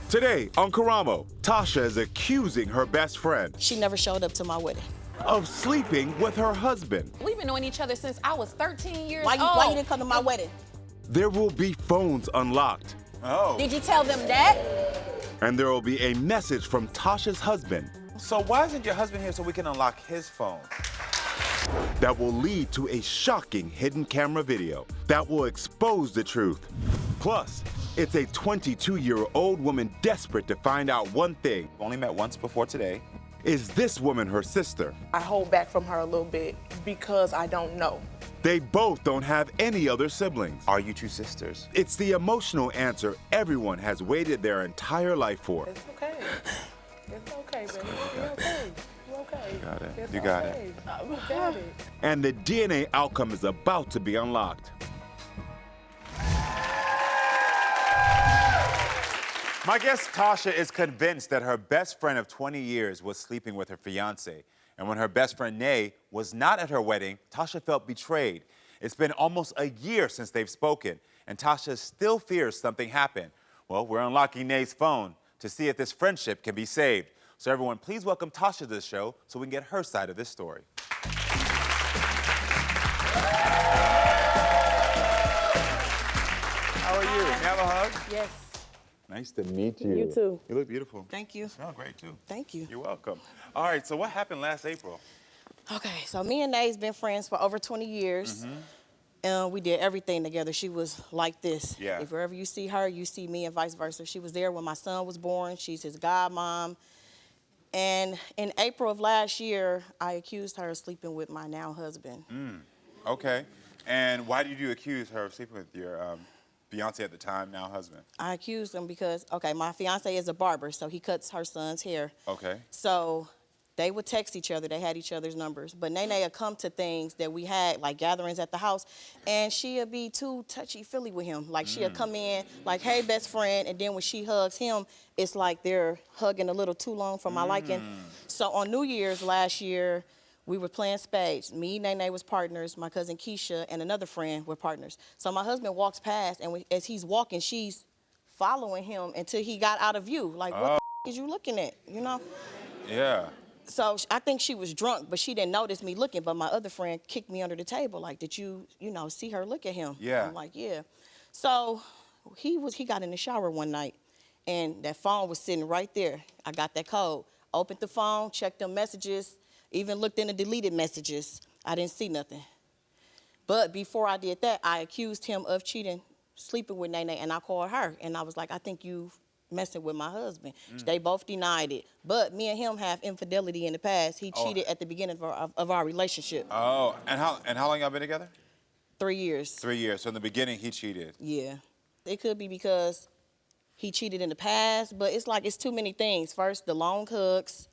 Today on Karamo, Tasha is accusing her best friend She never showed up to my wedding. of sleeping with her husband. We've been knowing each other since I was 13 years Why old. you didn't come to my wedding? There will be phones unlocked, Oh. Did you tell them that? and there will be a message from Tasha's husband So why isn't your husband here so we can unlock his phone? that will lead to a shocking hidden camera video that will expose the truth. Plus, it's a 22-year-old woman desperate to find out one thing. Only met once before today. Is this woman her sister? I hold back from her a little bit because I don't know. They both don't have any other siblings. Are you two sisters? It's the emotional answer everyone has waited their entire life for. It's okay. It's okay, baby. You're okay. You're okay. You got it. It's You got okay. it. You got it. And the DNA outcome is about to be unlocked. My guest Tasha is convinced that her best friend of 20 years was sleeping with her fiancé. And when her best friend Nay was not at her wedding, Tasha felt betrayed. It's been almost a year since they've spoken, and Tasha still fears something happened. Well, we're unlocking Nay's phone to see if this friendship can be saved. So everyone, please welcome Tasha to the show so we can get her side of this story. How are you? May I have a hug? Yes. Nice to meet you. You too. You look beautiful. Thank you. You smell great, too. Thank you. You're welcome. All right, so what happened last April? Okay, so me and Nay's been friends for over 20 years. We did everything together. She was like this. Yeah. If wherever you see her, you see me and vice versa. She was there when my son was born. She's his godmom. And in April of last year, I accused her of sleeping with my now husband. Okay. And why did you accuse her of sleeping with your fiance at the time, now husband? I accused him because, okay, my fiance is a barber, so he cuts her son's hair. Okay. So they would text each other. They had each other's numbers. But Nene would come to things that we had, like gatherings at the house, and she'd be too touchy-feely with him. Like, she'd come in like, hey, best friend, and then when she hugs him, it's like they're hugging a little too long for my liking. So on New Year's last year, we were playing spades. Me, Nene was partners. My cousin Keisha and another friend were partners. So my husband walks past, and as he's walking, she's following him until he got out of view. Like, what the is you looking at, you know? Yeah. So I think she was drunk, but she didn't notice me looking. But my other friend kicked me under the table. Like, did you see her look at him? Yeah. I'm like, yeah. So he got in the shower one night, and that phone was sitting right there. I got that code. Opened the phone, checked them messages, even looked in the deleted messages. I didn't see nothing. But before I did that, I accused him of cheating, sleeping with Nene, and I called her. And I was like, I think you messing with my husband. They both denied it. But me and him have infidelity in the past. He cheated at the beginning of our relationship. Oh, and how long y'all been together? 3 years. 3 years. So in the beginning, he cheated. Yeah. It could be because he cheated in the past, but it's like it's too many things. First, the long hugs,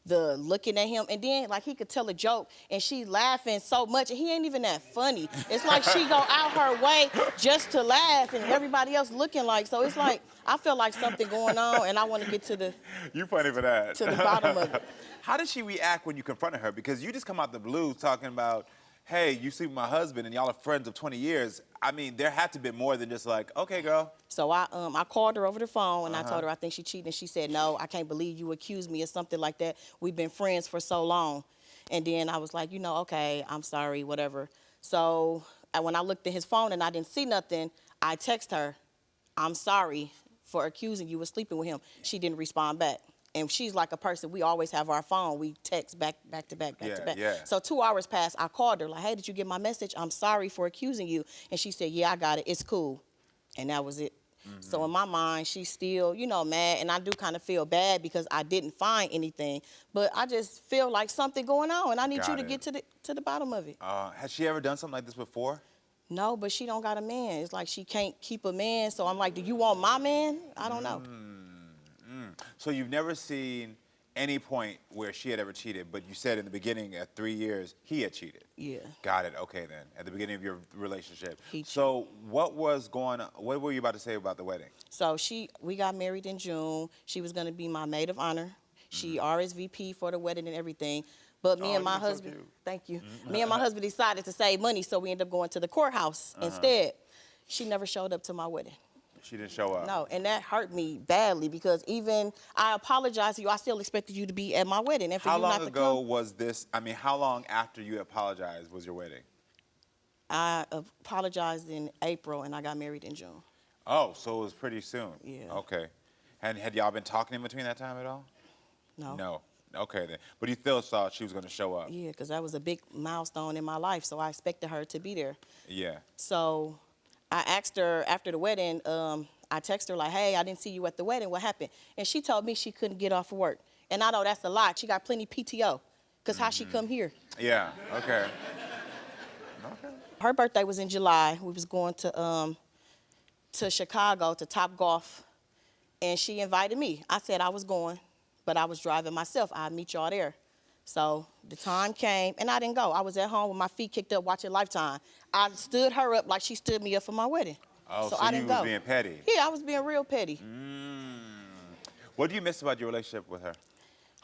the looking at him, and then like he could tell a joke and she laughing so much and he ain't even that funny. It's like she go out her way just to laugh and everybody else looking like, so it's like I feel like something going on and I want to get to the You funny for that. to the bottom of it. How did she react when you confronted her? Because you just come out the blue talking about, hey, you sleep with my husband and y'all are friends of 20 years. I mean, there had to be more than just like, okay, girl. So I called her over the phone and I told her I think she cheated, and she said, no, I can't believe you accused me of something like that. We've been friends for so long. And then I was like, okay, I'm sorry, whatever. So when I looked at his phone and I didn't see nothing, I texted her, I'm sorry for accusing you of sleeping with him. She didn't respond back. And she's like a person, we always have our phone. We text back to back. Yeah. So 2 hours passed, I called her like, hey, did you get my message? I'm sorry for accusing you. And she said, yeah, I got it, it's cool. And that was it. So in my mind, she's still, mad. And I do kind of feel bad because I didn't find anything. But I just feel like something going on and I need you to get to the bottom of it. Has she ever done something like this before? No, but she don't got a man. It's like she can't keep a man. So I'm like, do you want my man? I don't know. So you've never seen any point where she had ever cheated, but you said in the beginning, at 3 years, he had cheated. Yeah. Got it. Okay, then. At the beginning of your relationship. He cheated. So what was going on? What were you about to say about the wedding? So we got married in June. She was going to be my maid of honor. She RSVP for the wedding and everything. But me and my husband, so cute. Thank you. Me and my husband decided to save money, so we ended up going to the courthouse instead. She never showed up to my wedding. She didn't show up. No, and that hurt me badly because even I apologized to you. I still expected you to be at my wedding. And for How you not long to ago come, was this? I mean, how long after you apologized was your wedding? I apologized in April and I got married in June. Oh, so it was pretty soon. Yeah. Okay. And had y'all been talking in between that time at all? No. No. Okay then. But you still thought she was going to show up? Yeah, because that was a big milestone in my life, so I expected her to be there. Yeah. So I asked her after the wedding, I texted her like, hey, I didn't see you at the wedding, what happened? And she told me she couldn't get off of work. And I know that's a lot. She got plenty PTO, because how she come here? Yeah, okay. Her birthday was in July. We was going to Chicago to Top Golf, and she invited me. I said I was going, but I was driving myself. I'd meet y'all there. So the time came, and I didn't go. I was at home with my feet kicked up watching Lifetime. I stood her up like she stood me up for my wedding. Oh, so I you didn't was go. being petty? Yeah, I was being real petty. What do you miss about your relationship with her?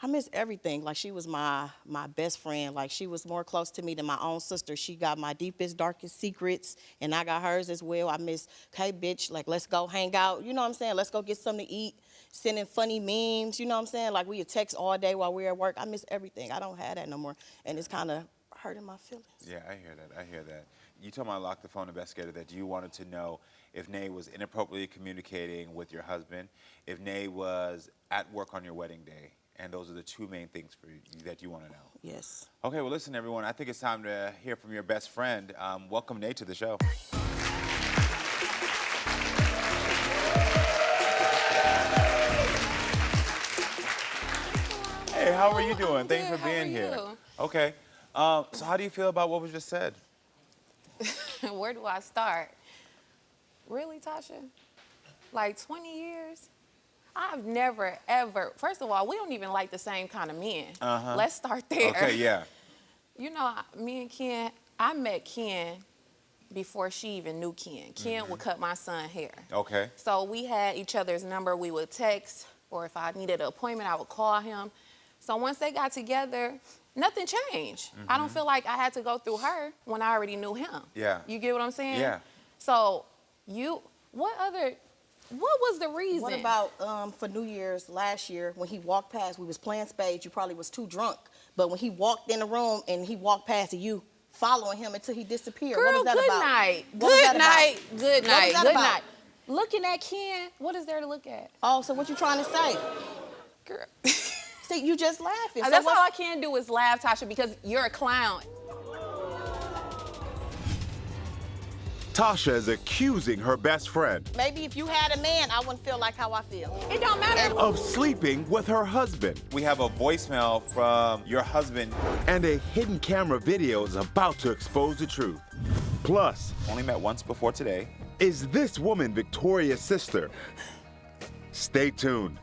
I miss everything. Like, she was my best friend. Like, she was more close to me than my own sister. She got my deepest, darkest secrets, and I got hers as well. I miss, hey, bitch, like, let's go hang out. You know what I'm saying? Let's go get something to eat, sending funny memes. You know what I'm saying? Like, we would text all day while we were at work. I miss everything. I don't have that no more, and it's kind of hurting my feelings. Yeah, I hear that. I hear that. You told me on Lock the Phone Investigator that you wanted to know if Nay was inappropriately communicating with your husband, if Nay was at work on your wedding day. And those are the two main things for you that you want to know. Yes. Okay, well, listen, everyone. I think it's time to hear from your best friend. Welcome, Nate, to the show. Hey, how are you doing? Thanks for being here. Okay. So how do you feel about what was just said? Where do I start? Really, Tasha? Like 20 years? I've never, ever, first of all, we don't even like the same kind of men. Let's start there. Okay, yeah. You know, me and Ken, I met Ken before she even knew Ken. Ken would cut my son's hair. Okay. So we had each other's number. We would text, or if I needed an appointment, I would call him. So once they got together, nothing changed. I don't feel like I had to go through her when I already knew him. Yeah. You get what I'm saying? Yeah. So what was the reason? What about for New Year's last year when he walked past, we was playing spades, you probably was too drunk, but when he walked in the room and he walked past you following him until he disappeared, Girl, what was that good about? Night. What was that Good night. about? Good What night. was that Good about? night. Looking at Ken, what is there to look at? Oh, so what you trying to say? Girl. See, you just laughing. So That's all I can do is laugh, Tasha, because you're a clown. Tasha is accusing her best friend Maybe if you had a man, I wouldn't feel like how I feel. It don't matter. of sleeping with her husband. We have a voicemail from your husband. And a hidden camera video is about to expose the truth. Plus, Only met once before today. is this woman Victoria's sister? Stay tuned.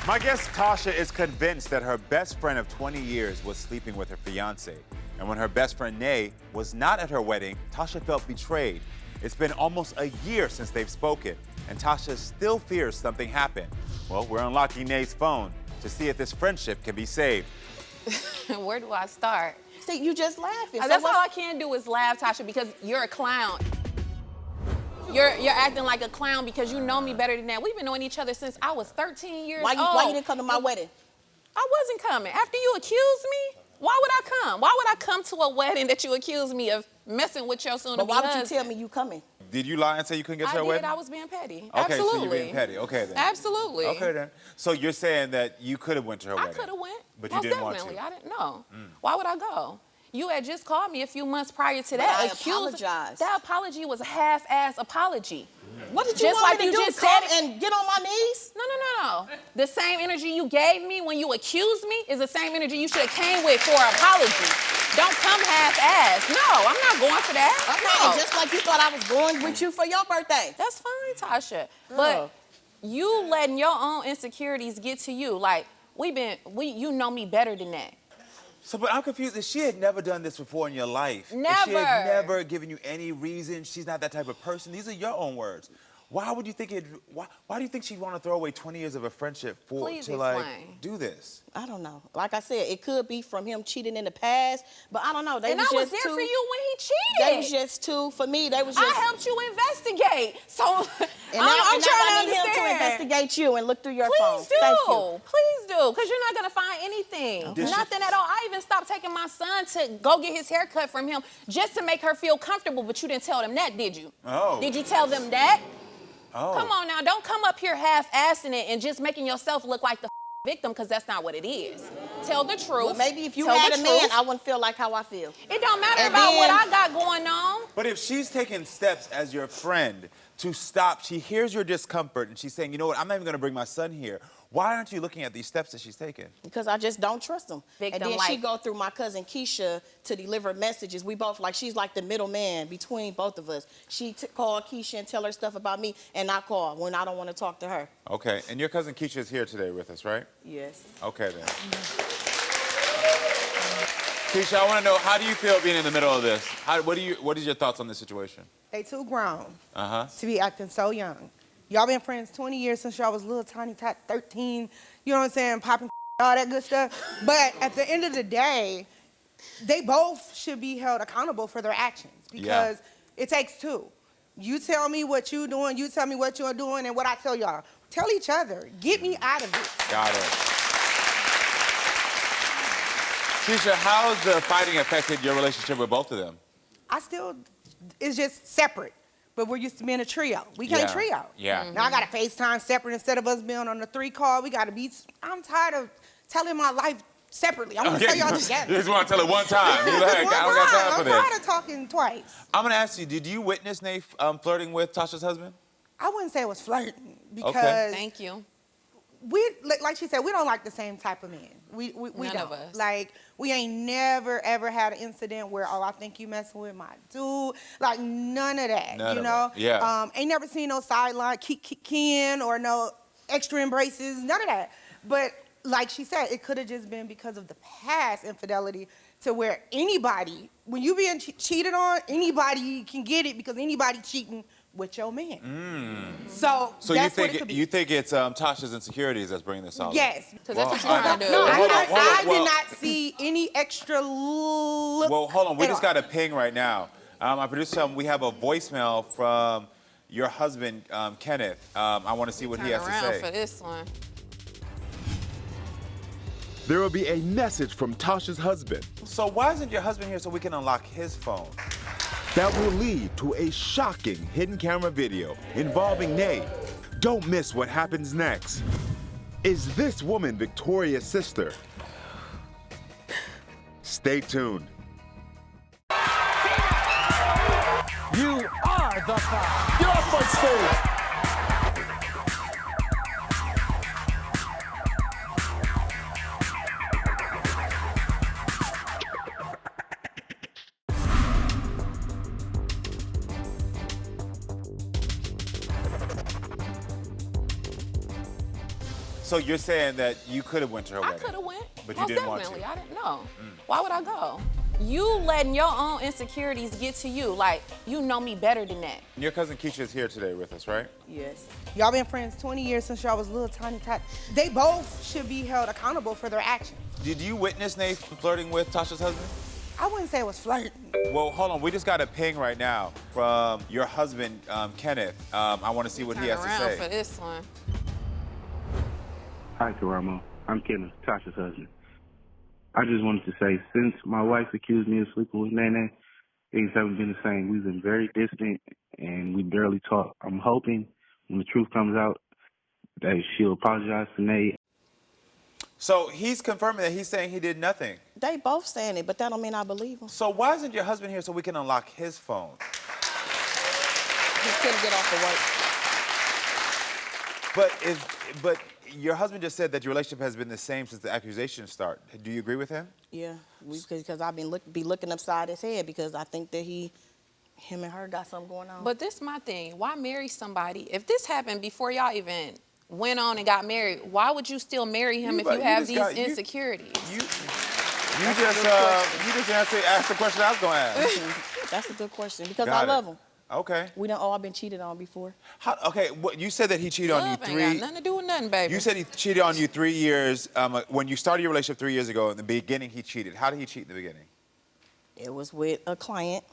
My guest Tasha is convinced that her best friend of 20 years was sleeping with her fiancé. And when her best friend Nay was not at her wedding, Tasha felt betrayed. It's been almost a year since they've spoken, and Tasha still fears something happened. Well, we're unlocking Nay's phone to see if this friendship can be saved. Where do I start? See, you just laughing. So That's all what's- I can do is laugh, Tasha, because you're a clown. You're acting like a clown because you know me better than that. We've been knowing each other since I was 13 years old. Why you didn't come to my wedding? I wasn't coming. After you accused me, why would I come? Why would I come to a wedding that you accused me of messing with your soon-to-be But why would you husband? tell me you coming? Did you lie and say you couldn't get to her wedding? I was being petty. Okay, Absolutely. so you're being petty. Okay, then. Absolutely. Okay, then. So you're saying that you could have went to her wedding? I could have went. But you Most didn't want definitely. to? I didn't know. Why would I go? You had just called me a few months prior to But that. I apologized. That apology was a half-ass apology. What did you Just want like me to you do? just Come said it. and get on my knees? No. The same energy you gave me when you accused me is the same energy you should have came with for an apology. Don't come half-ass. No, I'm not going for that. Okay, No. just like you thought I was going with you for your birthday. That's fine, Tasha. But you letting your own insecurities get to you. Like, you know me better than that. So, but I'm confused. If she had never done this before in your life, if she Never. had never given you any reason, she's not that type of person. These are your own words. Why would you think why do you think she'd want to throw away 20 years of a friendship Please like explain. do this? I don't know. Like I said, it could be from him cheating in the past, but I don't know. They And I was there for you when he cheated. They was just too, for me, they was just. I helped you investigate. So And now, I'm trying to I need understand. him to investigate you and look through your phone. Please do. Thank you. Please do. Because you're not going to find anything. Nothing at all. I even stopped taking my son to go get his hair cut from him just to make her feel comfortable, but you didn't tell them that, did you? Oh. Did you tell them that? Oh. Come on now. Don't come up here half-assing it and just making yourself look like the victim, because that's not what it is. Tell the truth. Well, maybe if you Tell had the a man, truth. I wouldn't feel like how I feel. It don't matter And about what then- I got going on. But if she's taking steps as your friend to stop, she hears your discomfort and she's saying, you know what, I'm not even going to bring my son here. Why aren't you looking at these steps that she's taking? Because I just don't trust him. Victim And then she like- go through my cousin Keisha to deliver messages. We both, like, she's like the middleman between both of us. She call Keisha and tell her stuff about me, and I call when I don't want to talk to her. Okay, and your cousin Keisha is here today with us, right? Yes. Okay, then. Keisha, I want to know, how do you feel being in the middle of this? What is your thoughts on this situation? They too grown Uh-huh. to be acting so young. Y'all been friends 20 years since y'all was little tiny tot 13, you know what I'm saying, popping all that good stuff. But at the end of the day, they both should be held accountable for their actions, because it takes two. You tell me what you're doing, you tell me what you're doing, and what I tell y'all. Tell each other. Get me out of it. Got it. Keisha, how has the fighting affected your relationship with both of them? It's just separate. But we're used to being a trio. We can't trio. Yeah. Now I got to FaceTime separate instead of us being on the 3 call. We got to be. I'm tired of telling my life separately. I want to tell y'all together. You just want to tell it one time. You're like, I don't got time for I'm this. tired of talking twice. I'm going to ask you, did you witness Nate flirting with Tasha's husband? I wouldn't say it was flirting, because Thank you. we, like she said, we don't like the same type of men. We None don't. of us. Like, we ain't never, ever had an incident where, oh, I think you messing with my dude. Like, none of that, None you of know? it. Yeah. Ain't never seen no sideline keying or no extra embraces, none of that. But like she said, it could have just been because of the past infidelity, to where anybody, when you being cheated on, anybody can get it, because anybody cheating with your man. So So that's you what it could be. think it's Tasha's insecurities that's bringing this out? Yes. Because that's what Well, you're trying to do. No, Hold on, I well- did not see any extra look. Well, hold on. We at just all. got a ping right now. Our producer, we have a voicemail from your husband, Kenneth. I want to see what he has Turn to around say. for this one. There will be a message from Tasha's husband So why isn't your husband here so we can unlock his phone? that will lead to a shocking hidden camera video involving Nay. Don't miss what happens next. Is this woman Victoria's sister? Stay tuned. You are the five. Get off my stage. So you're saying that you could have went to her I wedding? could have went. But you Most didn't want definitely. to. I didn't know. Why would I go? You letting your own insecurities get to you. Like, you know me better than that. Your cousin Keisha is here today with us, right? Yes. Y'all been friends 20 years since y'all was little tiny tot. They both should be held accountable for their actions. Did you witness Nate flirting with Tasha's husband? I wouldn't say it was flirting. Well, hold on. We just got a ping right now from your husband, Kenneth. I want to see what he has Turn to around say. for this one. Hi, Karamo. I'm Kenneth, Tasha's husband. I just wanted to say, since my wife accused me of sleeping with Nene, things haven't been the same. We've been very distant, and we barely talk. I'm hoping when the truth comes out that she'll apologize to Nate. So he's confirming that he's saying he did nothing. They both saying it, but that don't mean I believe them. So why isn't your husband here so we can unlock his phone? He couldn't get off the work. But your husband just said that your relationship has been the same since the accusations start. Do you agree with him? Yeah, because I've been looking upside his head, because I think that him and her got something going on. But this is my thing. Why marry somebody? If this happened before y'all even went on and got married, why would you still marry him if you have these insecurities? You just asked the question I was going to ask. That's a good question, because Got I it. love him. Okay. We done all been cheated on before. Okay, you said that he cheated on you Love ain't got nothing to do with nothing, baby. You said he cheated on you 3 years. When you started your relationship 3 years ago, in the beginning he cheated. How did he cheat in the beginning? It was with a client.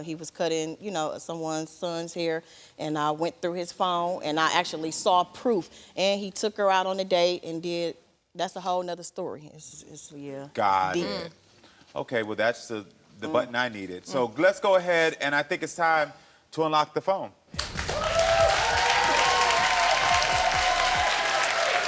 He was cutting, you know, someone's son's hair, and I went through his phone, and I actually saw proof. And he took her out on a date and did. That's a whole nother story. Yeah. Got it. Okay, well that's the button I needed. So let's go ahead, and I think it's time to unlock the phone.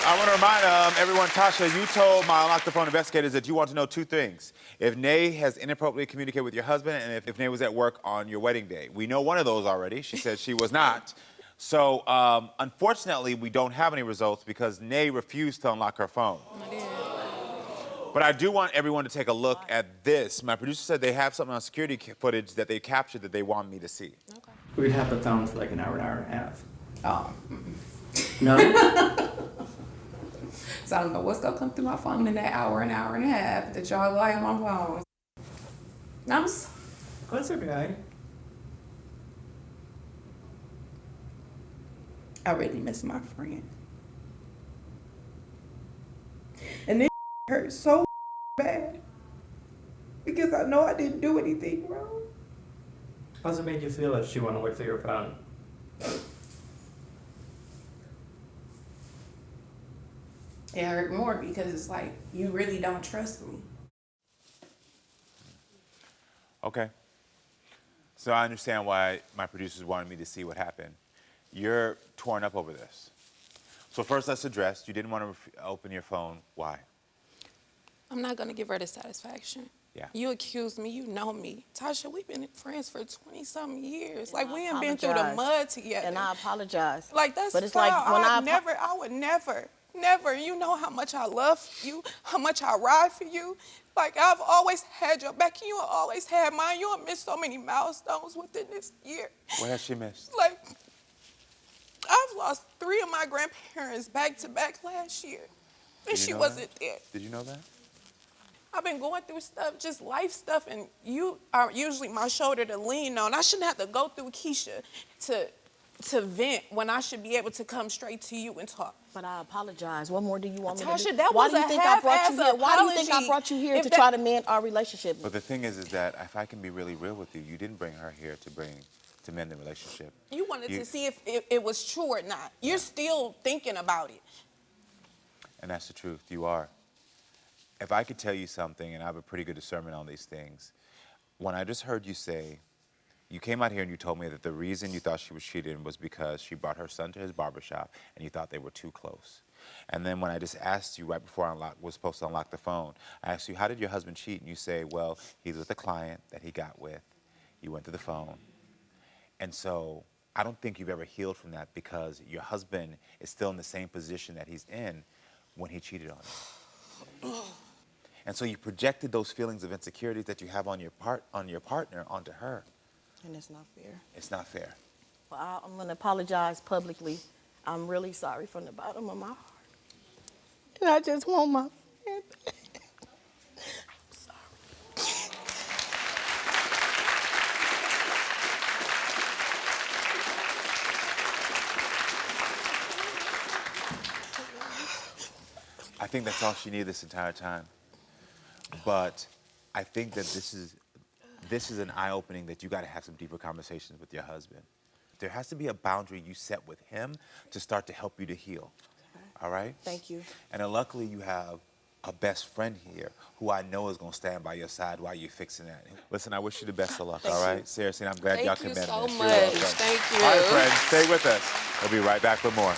I want to remind everyone, Tasha, you told my Unlock the Phone investigators that you want to know 2 things. If Nay has inappropriately communicated with your husband, and if Nay was at work on your wedding day. We know one of those already. She said she was not. So, unfortunately, we don't have any results because Nay refused to unlock her phone. But I do want everyone to take a look at this. My producer said they have something on security footage that they captured that they want me to see. Okay. We'd have the phone for like an hour and a half. Oh. No? So I don't know what's gonna come through my phone in that hour and a half that y'all lie on my phone. That's okay. I really miss my friend. And this hurts so bad because I know I didn't do anything wrong. How's it made you feel that she want to look through your phone? It hurt more because it's like, you really don't trust me. Okay. So I understand why my producers wanted me to see what happened. You're torn up over this. So first, let's address, you didn't want to open your phone. Why? I'm not gonna give her the satisfaction. Yeah. You accused me, you know me. Tasha, we've been friends for 20-something years. And like, I we ain't been through the mud together. And I apologize. Like, that's but it's foul. like when I would never. You know how much I love you, how much I ride for you. Like, I've always had your back, and you have always had mine. You have missed so many milestones within this year. What has she missed? Like, I've lost 3 of my grandparents back to back last year, and she wasn't there. Did you know that? I've been going through stuff, just life stuff, and you are usually my shoulder to lean on. I shouldn't have to go through Keisha to vent when I should be able to come straight to you and talk. But I apologize. What more do you want me to Tasha, do? that Why was do you a think I brought you here? half-ass Why do you think I apology. brought you here If to that- try to mend our relationship? But the thing is that if I can be really real with you, you didn't bring her here to mend the relationship. You wanted to see if it was true or not. You're still thinking about it. And that's the truth, you are. If I could tell you something, and I have a pretty good discernment on these things, when I just heard you say, you came out here and you told me that the reason you thought she was cheating was because she brought her son to his barbershop and you thought they were too close. And then when I just asked you right before I was supposed to unlock the phone, I asked you, how did your husband cheat? And you say, well, he's with a client that he got with. You went to the phone. And so I don't think you've ever healed from that because your husband is still in the same position that he's in when he cheated on you. And so you projected those feelings of insecurities that you have on your partner onto her. And it's not fair. It's not fair. Well, I'm going to apologize publicly. I'm really sorry from the bottom of my heart. And I just want my friend back. I'm sorry. I think that's all she needed this entire time. But I think that this is an eye-opening that you got to have some deeper conversations with your husband. There has to be a boundary you set with him to start to help you to heal. All right? Thank you. And then luckily you have a best friend here who I know is going to stand by your side while you're fixing that. Listen, I wish you the best of luck, all right? Seriously, and I'm glad y'all Thank committed you so this. much. You're welcome. Thank you. All right, friends, stay with us. We'll be right back with more.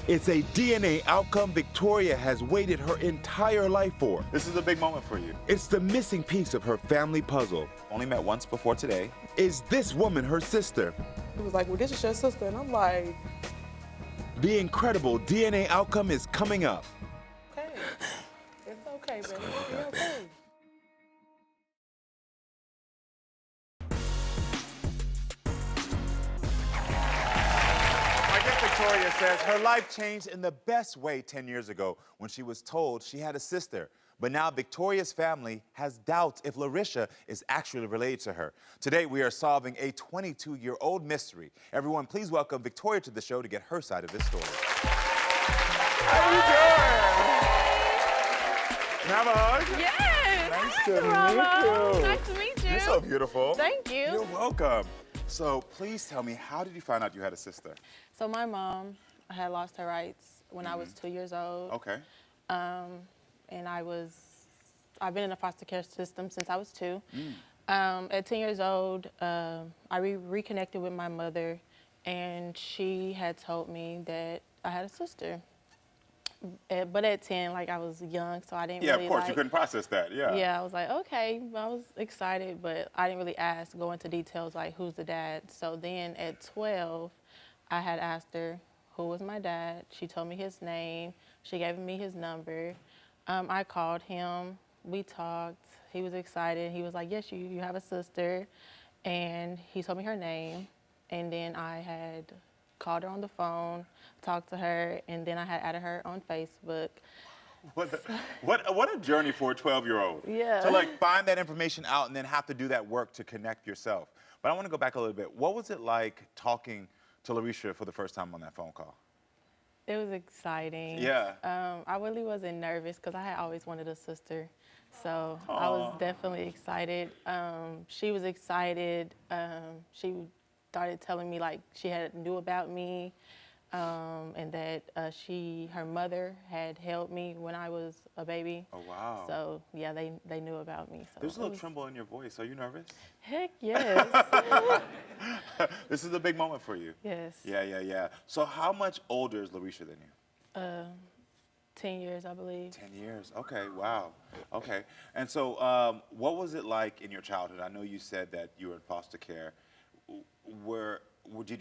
It's a DNA outcome Victoria has waited her entire life for. This is a big moment for you. It's the missing piece of her family puzzle. Only met once before today. Is this woman her sister? He was like, well, this is your sister. And I'm like, The incredible DNA outcome is coming up. okay. It's okay, baby. You're okay. My guest Victoria says her life changed in the best way 10 years ago when she was told she had a sister. But now Victoria's family has doubts if Larisha is actually related to her. Today, we are solving a 22-year-old mystery. Everyone, please welcome Victoria to the show to get her side of this story. How you doing? Can I have a hug? Yes. Nice to Karamo. meet you. Nice to meet you. You're so beautiful. Thank you. You're welcome. So please tell me, how did you find out you had a sister? So my mom had lost her rights when I was 2 years old. Okay. And I've been in the foster care system since I was 2. At 10 years old, I reconnected with my mother, and she had told me that I had a sister. But at 10, like, I was young, so I didn't really, Yeah, of course, you couldn't process that, yeah. Yeah, I was like, okay, I was excited, but I didn't really go into details, like, who's the dad. So then at 12, I had asked her who was my dad. She told me his name. She gave me his number. I called him. We talked. He was excited. He was like, yes, you have a sister. And he told me her name. And then I had called her on the phone, talked to her, and then I had added her on Facebook. What a journey for a 12-year-old. Yeah. To like find that information out and then have to do that work to connect yourself. But I want to go back a little bit. What was it like talking to Larisha for the first time on that phone call? It was exciting. Yeah. I really wasn't nervous because I had always wanted a sister. So I was definitely excited. She was excited. She started telling me like she knew about me, and that her mother had held me when I was a baby. Oh, wow. So yeah, they knew about me. So There's a little tremble in your voice. Are you nervous? Heck yes. This is a big moment for you. Yes. Yeah. So how much older is Larisha than you? 10 years, I believe. 10 years. Okay, wow. Okay. And so what was it like in your childhood? I know you said that you were in foster care.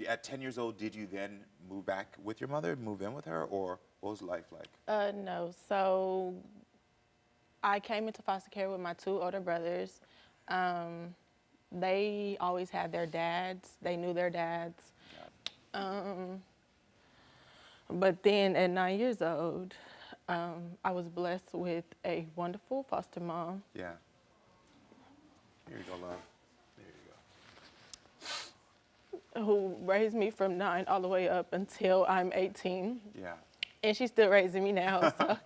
At 10 years old, did you then move back with your mother, move in with her, or what was life like? No. So I came into foster care with my 2 older brothers. They always had their dads. They knew their dads. But then at 9 years old, I was blessed with a wonderful foster mom. Yeah. Here you go, love. Who raised me from 9 all the way up until I'm 18. Yeah. And she's still raising me now. So.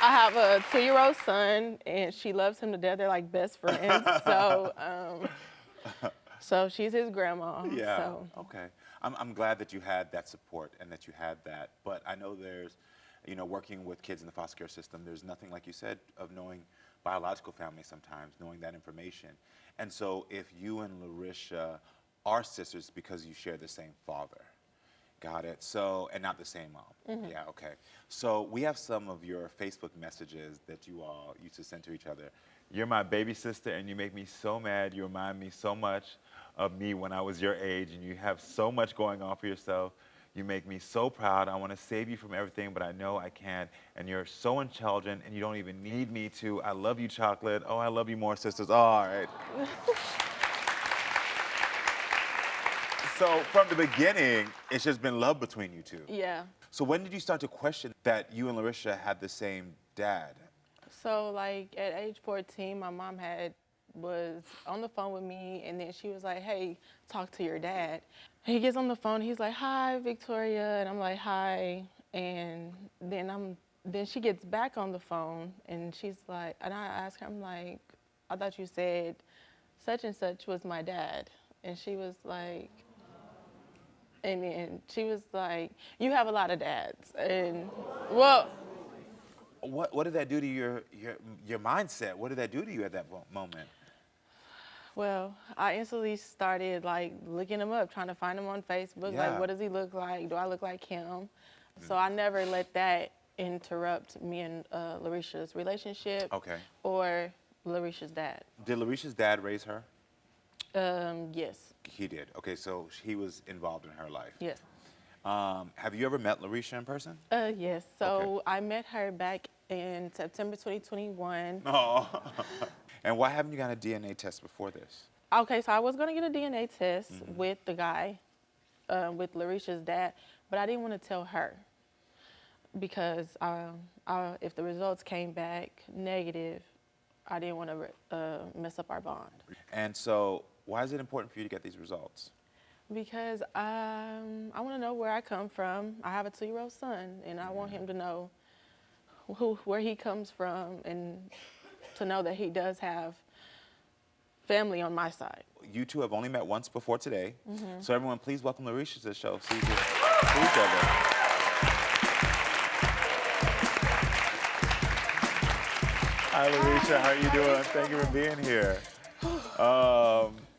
I have a 2-year-old son, and she loves him to death. They're like best friends. So she's his grandma. Yeah. So. Okay. I'm glad that you had that support and that you had that. But I know there's, working with kids in the foster care system, there's nothing, like you said, of knowing biological family sometimes, knowing that information. And so if you and Larisha are sisters because you share the same father. Got it. So, and not the same mom. Mm-hmm. Yeah, okay. So we have some of your Facebook messages that you all used to send to each other. You're my baby sister and you make me so mad. You remind me so much of me when I was your age, and you have so much going on for yourself. You make me so proud. I want to save you from everything, but I know I can't. And you're so intelligent, and you don't even need me to. I love you, Chocolate. Oh, I love you more, sisters. Oh, all right. So from the beginning, it's just been love between you two. Yeah. So when did you start to question that you and Larisha had the same dad? So like at age 14, my mom was on the phone with me, and then she was like, hey, talk to your dad. He gets on the phone, he's like, hi, Victoria, and I'm like, hi, and then she gets back on the phone, and she's like, and I ask her, I'm like, I thought you said such and such was my dad, and she was like, and then she was like, you have a lot of dads, and well. What did that do to your mindset? What did that do to you at that moment? Well, I instantly started like looking him up, trying to find him on Facebook. Yeah. Like, what does he look like? Do I look like him? So I never let that interrupt me and Larisha's relationship. Okay. Or Larisha's dad. Did Larisha's dad raise her? Yes. He did. Okay, so he was involved in her life. Yes. Have you ever met Larisha in person? Yes. So Okay. I met her back in September 2021. Oh. And why haven't you got a DNA test before this? Okay, so I was going to get a DNA test with the guy, with Larisha's dad, but I didn't want to tell her. Because if the results came back negative, I didn't want to mess up our bond. And so, why is it important for you to get these results? Because I want to know where I come from. I have a 2-year-old son, and I want him to know where he comes from, and to know that he does have family on my side. You two have only met once before today. So everyone, please welcome Trisha to the show. See each other. Hi, Trisha. How are you doing? Thank you for being here.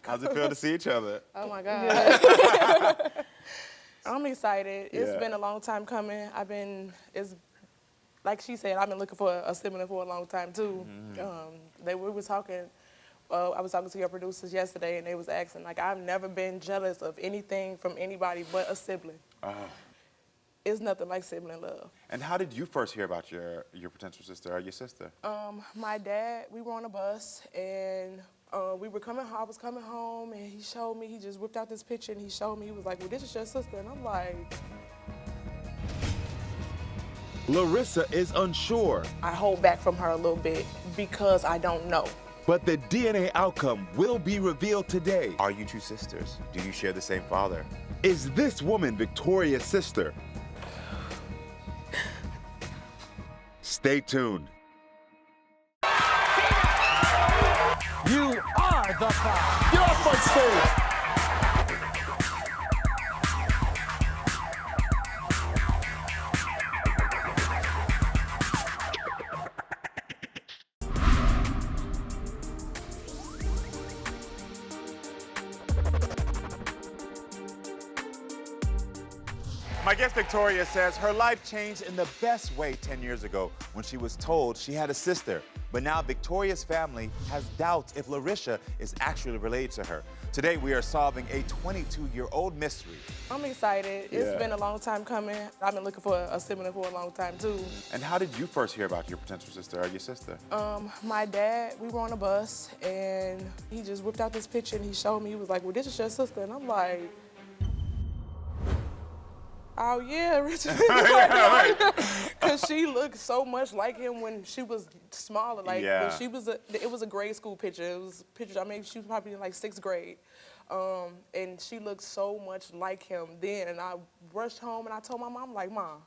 How's it feel to see each other? Oh my God. I'm excited. It's been a long time coming. Like she said, I've been looking for a sibling for a long time too. We were talking, I was talking to your producers yesterday, and they was asking, like, I've never been jealous of anything from anybody but a sibling. It's nothing like sibling love. And how did you first hear about your potential sister or your sister? My dad, we were on a bus, and I was coming home, and he showed me, he just whipped out this picture, and he showed me, he was like, well, this is your sister. And I'm like... Larissa is unsure. I hold back from her a little bit because I don't know. But the DNA outcome will be revealed today. Are you two sisters? Do you share the same father? Is this woman Victoria's sister? Stay tuned. You are the five. Get off my stage. My guest Victoria says her life changed in the best way 10 years ago when she was told she had a sister. But now Victoria's family has doubts if Larissa is actually related to her. Today we are solving a 22-year-old mystery. I'm excited. It's been a long time coming. I've been looking for a sibling for a long time too. And how did you first hear about your potential sister or your sister? My dad, we were on a bus, and he just whipped out this picture, and he showed me, he was like, well, this is your sister. And I'm like... Oh yeah, Richard. Because she looked so much like him when she was smaller. Like when she was it was a grade school picture. It was a picture. I mean, she was probably in like 6th grade, and she looked so much like him then. And I rushed home and I told my mom, like, Mom,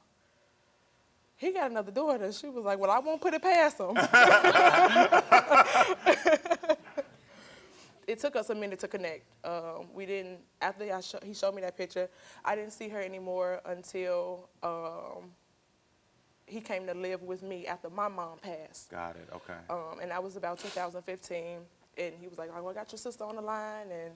he got another daughter. She was like, well, I won't put it past him. It took us a minute to connect. We didn't, after he showed me that picture, I didn't see her anymore until he came to live with me after my mom passed. Got it, okay. And that was about 2015. And he was like, oh, I got your sister on the line. And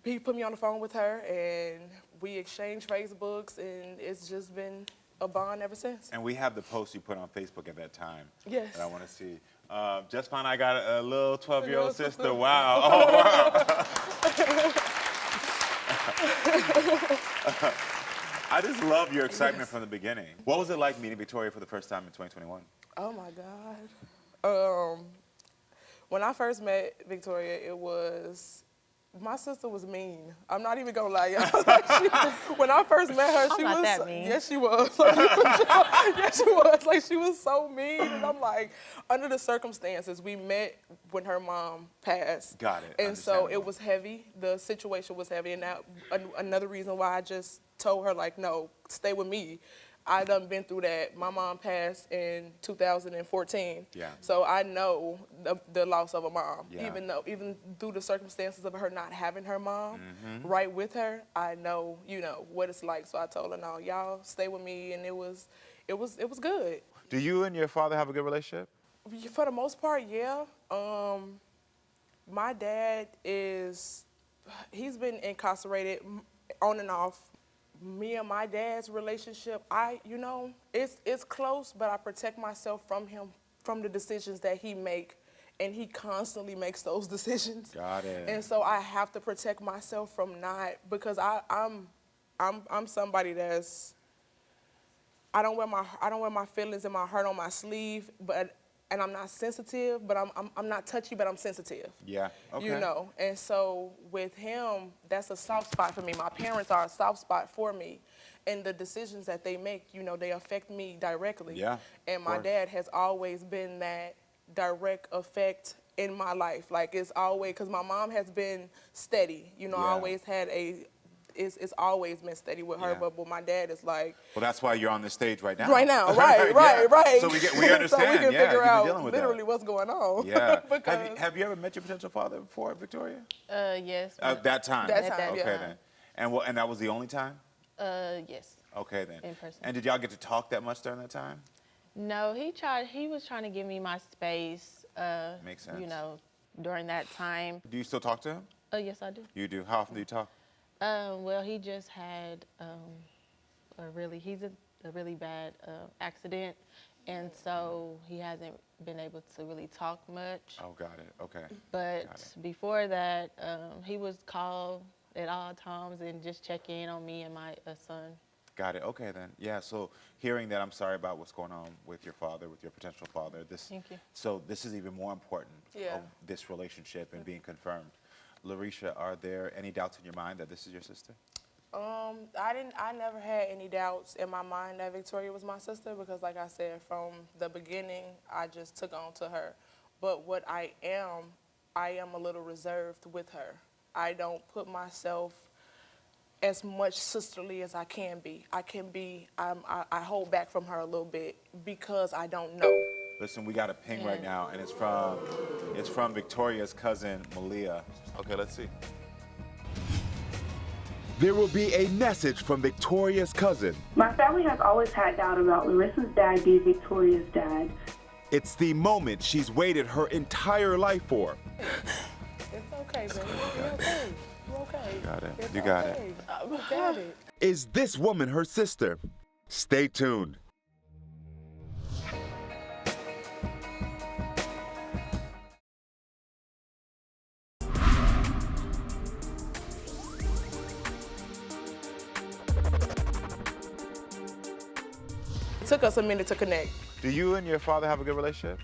he put me on the phone with her, and we exchanged Facebooks, and it's just been a bond ever since. And we have the post you put on Facebook at that time. Yes. That I want to see. Just found I got a little 12-year-old sister. Wow. Oh, wow. I just love your excitement from the beginning. What was it like meeting Victoria for the first time in 2021? Oh, my God. When I first met Victoria, my sister was mean. I'm not even gonna lie, y'all. When I first met her, she was that mean. Yes, she was. Yes, she was. Like, she was so mean. And I'm like, under the circumstances, we met when her mom passed. Got it. And so it was heavy. The situation was heavy, and that another reason why I just told her, like, no, stay with me. I done been through that. My mom passed in 2014. Yeah. So I know the loss of a mom. Yeah. Even through the circumstances of her not having her mom right with her, I know, what it's like. So I told her, no, y'all stay with me, and it was good. Do you and your father have a good relationship? For the most part, yeah. My dad he's been incarcerated on and off. Me and my dad's relationship, it's close, but I protect myself from him, from the decisions that he make, and he constantly makes those decisions. Got it. And so I have to protect myself from because I'm somebody that's, I don't wear my feelings and my heart on my sleeve, and I'm not sensitive, but I'm not touchy, but I'm sensitive. Yeah, okay. And so with him, that's a soft spot for me. My parents are a soft spot for me. and the decisions that they make, you know, they affect me directly. Yeah. And my dad has always been that direct effect in my life. Like, it's always, because my mom has been steady. You know, I always had it's always been steady with her, but my dad is like. Well, that's why you're on this stage right now. Right now, right. So we understand. So we can figure out dealing with literally that. what's going on. Yeah. Because have you ever met your potential father before, Victoria? Yes. That time. That time. Okay then. And that was the only time? Yes. Okay then. In person. And did y'all get to talk that much during that time? No, he was trying to give me my space. Makes sense. You know, during that time. Do you still talk to him? Yes, I do. You do. How often do you talk? Well, he just had he's a really bad accident, and so he hasn't been able to really talk much. Oh, got it. Okay. But before that, he was called at all times and just check in on me and my son. Got it. Okay then. Yeah. So hearing that, I'm sorry about what's going on with your father, with your potential father. Thank you. So this is even more important. Of this relationship and being confirmed. Larisha, are there any doubts in your mind that this is your sister? I never had any doubts in my mind that Victoria was my sister because, like I said, from the beginning, I just took on to her. But what I am a little reserved with her. I don't put myself as much sisterly as I can be. I hold back from her a little bit because I don't know. Listen, we got a ping right now, and it's from Victoria's cousin, Malia. Okay, let's see. There will be a message from Victoria's cousin. My family has always had doubt about Larissa's dad being Victoria's dad. It's the moment she's waited her entire life for. It's okay, baby. You're okay. You're okay. You got it. It's You got okay. it. You got it. Is this woman her sister? Stay tuned. It took us a minute to connect. Do you and your father have a good relationship?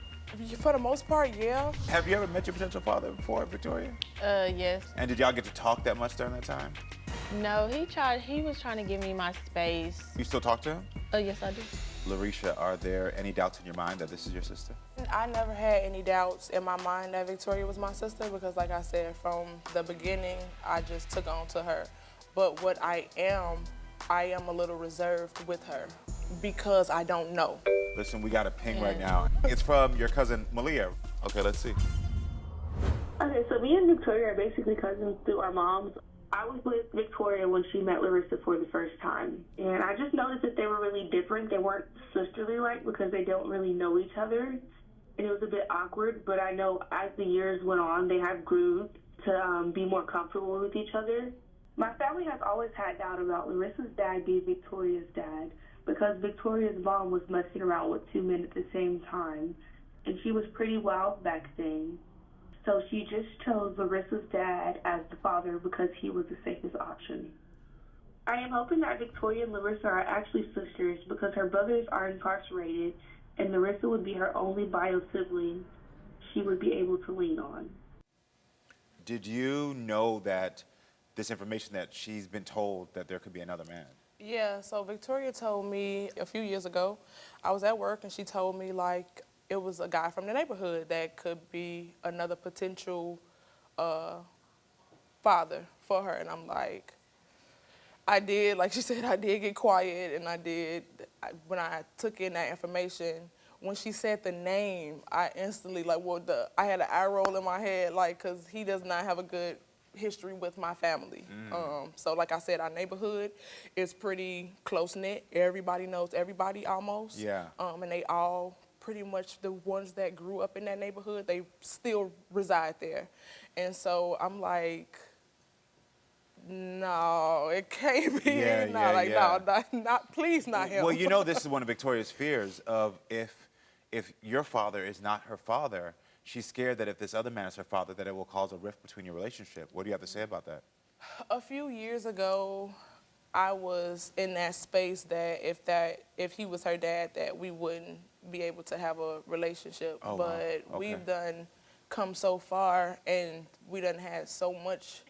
For the most part, yeah. Have you ever met your potential father before, Victoria? Yes. And did y'all get to talk that much during that time? No, he was trying to give me my space. You still talk to him? Yes, I do. Larisha, are there any doubts in your mind that this is your sister? I never had any doubts in my mind that Victoria was my sister because, like I said, from the beginning, I just took on to her. But what I am a little reserved with her because I don't know. Listen, we got a ping right now. It's from your cousin, Malia. Okay, let's see. Okay, so me and Victoria are basically cousins through our moms. I was with Victoria when she met Larissa for the first time, and I just noticed that they were really different. They weren't sisterly-like because they don't really know each other, and it was a bit awkward, but I know as the years went on, they have grew to be more comfortable with each other. My family has always had doubt about Larissa's dad being Victoria's dad because Victoria's mom was messing around with two men at the same time, and she was pretty wild back then. So she just chose Larissa's dad as the father because he was the safest option. I am hoping that Victoria and Larissa are actually sisters because her brothers are incarcerated and Larissa would be her only bio sibling she would be able to lean on. Did you know that this information that she's been told that there could be another man? Yeah, so Victoria told me a few years ago, I was at work and she told me like it was a guy from the neighborhood that could be another potential father for her. And I'm like, like she said, I did get quiet and when I took in that information, when she said the name, I instantly I had an eye roll in my head, like, cause he does not have a good history with my family. So like I said, our neighborhood is pretty close-knit. Everybody knows everybody almost. Yeah. And they all pretty much the ones that grew up in that neighborhood, they still reside there. And so I'm like, no, it can't be. Please not him. Well, you know, this is one of Victoria's fears of if your father is not her father, she's scared that if this other man is her father, that it will cause a rift between your relationship. What do you have to say about that? A few years ago, I was in that space that if he was her dad, that we wouldn't be able to have a relationship. Oh, but wow. Okay. we've done come so far and we done had so much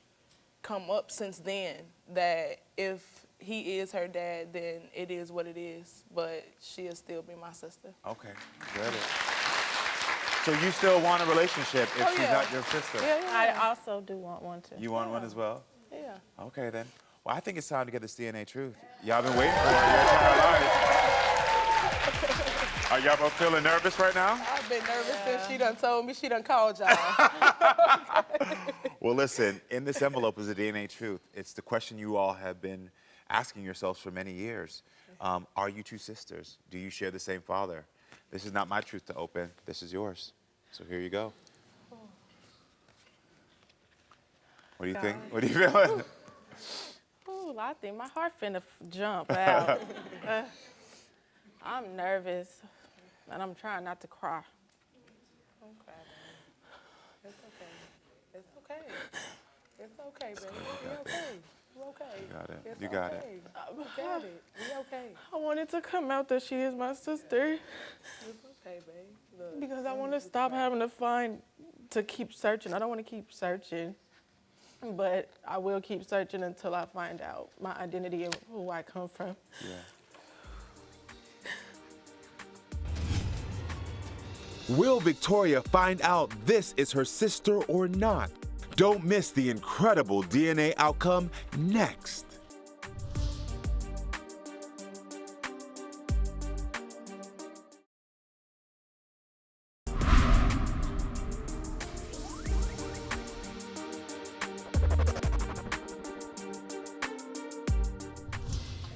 come up since then that if he is her dad, then it is what it is. But she'll still be my sister. Okay, good. So you still want a relationship if she's not your sister? Yeah, I also do want one too. You want one as well? Yeah. Okay then. Well, I think it's time to get this DNA truth. Y'all been waiting for it your entire life. Are y'all both feeling nervous right now? I've been nervous since she done told me she done called y'all. Well, listen, in this envelope is a DNA truth. It's the question you all have been asking yourselves for many years. Are you two sisters? Do you share the same father? This is not my truth to open. This is yours. So here you go. What do you think? What do you feel? Ooh, I think my heart finna jump out. I'm nervous, and I'm trying not to cry. Okay. It's okay. It's okay. It's okay, baby. We okay. You okay. You got it. It's You got okay. it. You got it. We okay. I want it to come out that she is my sister. It's okay, babe. Look. Because I want to stop having to keep searching. I don't want to keep searching, but I will keep searching until I find out my identity and who I come from. Yeah. Will Victoria find out this is her sister or not? Don't miss the incredible DNA outcome next.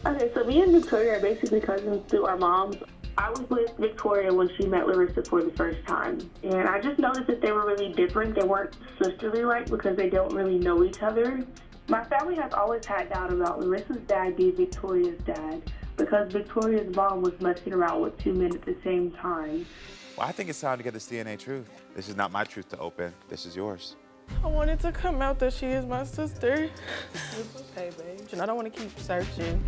Okay, so me and Victoria are basically cousins through our moms. I was with Victoria when she met Larissa for the first time, and I just noticed that they were really different. They weren't sisterly-like because they don't really know each other. My family has always had doubt about Larissa's dad being Victoria's dad because Victoria's mom was messing around with two men at the same time. Well, I think it's time to get this DNA truth. This is not my truth to open. This is yours. I want it to come out that she is my sister. It's okay, babe. And I don't want to keep searching.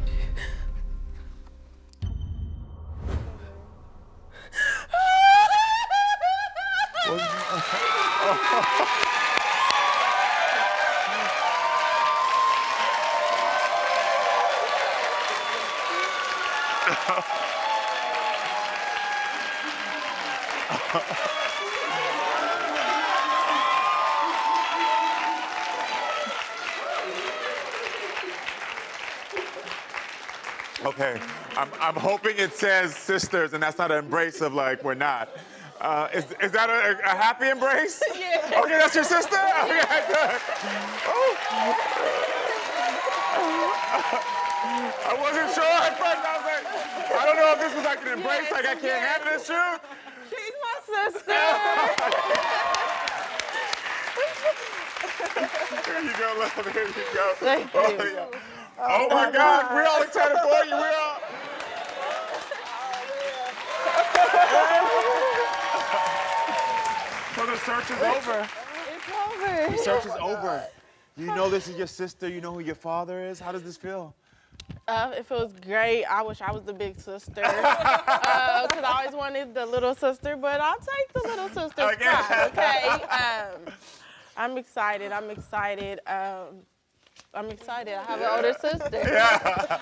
Okay, I'm hoping it says sisters, and that's not an embrace of like we're not. Is that a happy embrace? Yeah. Okay, that's your sister? Okay, good. I wasn't sure at first. I was like, I don't know if this was like an embrace, like I can't handle this truth. She's my sister. Here you go, love. Here you go. Thank you. Yeah. Oh my God, we all excited for you. We all. So the search is over. It's over. The search is over. You know this is your sister. You know who your father is. How does this feel? It feels great. I wish I was the big sister. Because I always wanted the little sister, but I'll take the little sister's spot, okay? I'm excited. I'm excited. I'm excited. I have an older sister. Yeah.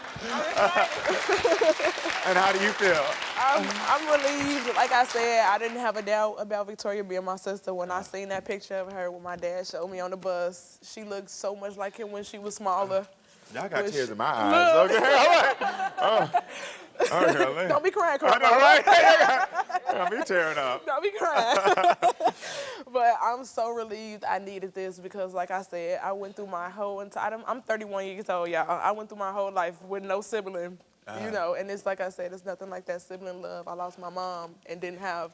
And how do you feel? I'm relieved. Like I said, I didn't have a doubt about Victoria being my sister. When I seen that picture of her when my dad showed me on the bus, she looked so much like him when she was smaller. Y'all got tears in my eyes. Okay, all right. Oh. Okay, Don't be crying, Karamo. I know, right? Got me tearing up. Don't be crying. But I'm so relieved I needed this because, like I said, I went through my whole entire, I'm 31 years old, y'all. I went through my whole life with no sibling, you know, and it's like I said, it's nothing like that sibling love. I lost my mom and didn't have,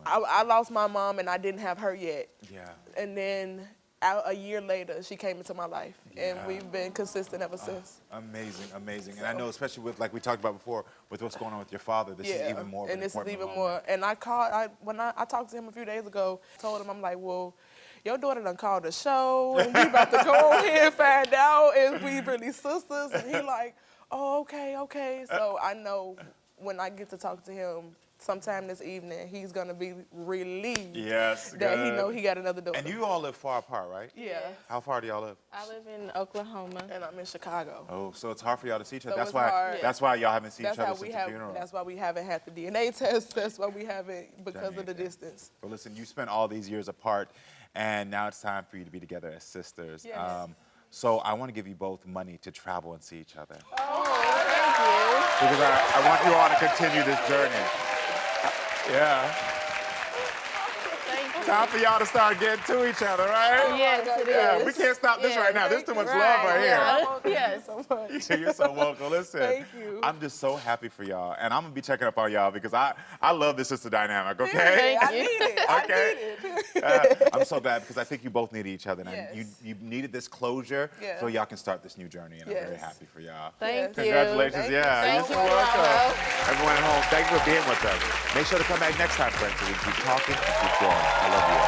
I lost my mom and I didn't have her yet. Yeah. And then a year later, she came into my life, and we've been consistent ever since. Amazing, amazing. And I know, especially with, like we talked about before, with what's going on with your father, this is even more of an important moment. And I called, when I talked to him a few days ago, told him, I'm like, well, your daughter done called the show, and we about to go ahead and find out if we really sisters. And he like, oh, okay. So I know when I get to talk to him sometime this evening, he's gonna be relieved Yes, that he good. know he got another daughter. And you all live far apart, right? Yeah. How far do y'all live? I live in Oklahoma. And I'm in Chicago. Oh, so it's hard for y'all to see each other. So that's it's why. hard. That's why y'all haven't seen That's each other how since we the have. funeral. That's why we haven't had the DNA test. That's why we haven't because of the distance. But listen, you spent all these years apart, and now it's time for you to be together as sisters. Yes. So I want to give you both money to travel and see each other. Oh, thank you. Because I want you all to continue this journey. Yeah. Thank you. Time for y'all to start getting to each other, right? Yes, it Yeah, is. we can't stop this Yeah, right now. There's too much love right yeah. here. Yes. So much. You're so welcome. Listen, Thank you. I'm just so happy for y'all, and I'm gonna be checking up on y'all because I love this sister dynamic. Okay. I need it. Okay. I need it. I'm so glad because I think you both need each other, and Yes. you needed this closure Yeah. so y'all can start this new journey, and I'm very Yes. happy for y'all. Thank you. Congratulations. Thank you. Yeah, Thank you're you, so welcome. Karamo. Everyone at home, thank you for being with us. Make sure to come back next time, friends, so we keep talking and keep growing. I love you all.